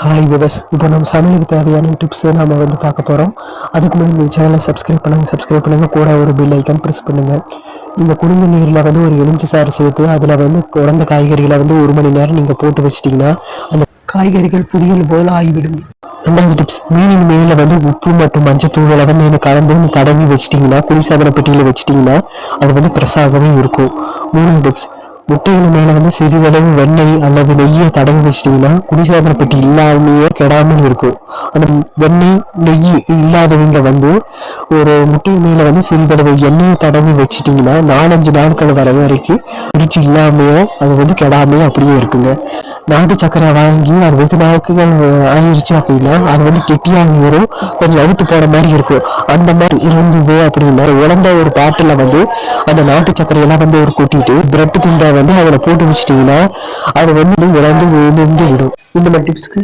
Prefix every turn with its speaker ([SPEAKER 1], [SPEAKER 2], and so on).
[SPEAKER 1] Hi விவஸ், இப்போ நம்ம சமையலுக்கு தேவையான டிப்ஸை நாம் பார்க்க போகிறோம். அதுக்கு முன்னாடி இந்த சேனலை சப்ஸ்கிரைப் பண்ணுங்கள், கூட ஒரு பெல் ஐக்கான் ப்ரெஸ் பண்ணுங்கள். இந்த குடிந்த நீரில் ஒரு எலுமிச்சை சாறு சேர்த்து அதில் குழந்த காய்கறிகளை 1 மணி நேரம் நீங்கள் போட்டு வச்சிட்டிங்கன்னா அந்த காய்கறிகள் புதியல் போல் ஆகிவிடும். ரெண்டாவது டிப்ஸ், மீனின் மேலே உப்பு மற்றும் மஞ்சத்தூளை கலந்து தடவி வச்சிட்டிங்கன்னா, குளிர்சாதன பெட்டியில் வச்சிட்டிங்கன்னா அது ஃப்ரெஷ்ஷாகவே இருக்கும். மூணாவது டிப்ஸ், முட்டைகள் மேலே சிறிதளவு வெண்ணெய் அல்லது நெய்யை தடவி வச்சிட்டிங்கன்னா குளிர்சாதன பெட்டி இல்லாமையே கெடாமல் இருக்கும். அந்த வெண்ணெய் நெய் இல்லாதவங்க ஒரு முட்டை மேலே சிறிதளவு எண்ணெயை தடவி வச்சிட்டிங்கன்னா 4-5 நாட்கள் வரைக்கும் பிரிச்சு இல்லாமையே அது கெடாமையே அப்படியே இருக்குங்க. நாட்டு சர்க்கரை வாங்கி அது வெகு நாட்கள் ஆயிடுச்சு அப்படின்னா அது கெட்டியாக வரும், கொஞ்சம் அவுத்து போன மாதிரி இருக்கும். அந்த மாதிரி இருந்தது அப்படின்னா உலர்ந்த ஒரு பாட்டில் அந்த நாட்டு சர்க்கரையெல்லாம் ஒரு கொட்டிட்டு பிரெட் துண்டை அதில் போட்டு வச்சிட்டிங்கன்னா அது உலர்ந்து விழுந்து விடும். இந்த மாதிரி டிப்ஸ்க்கு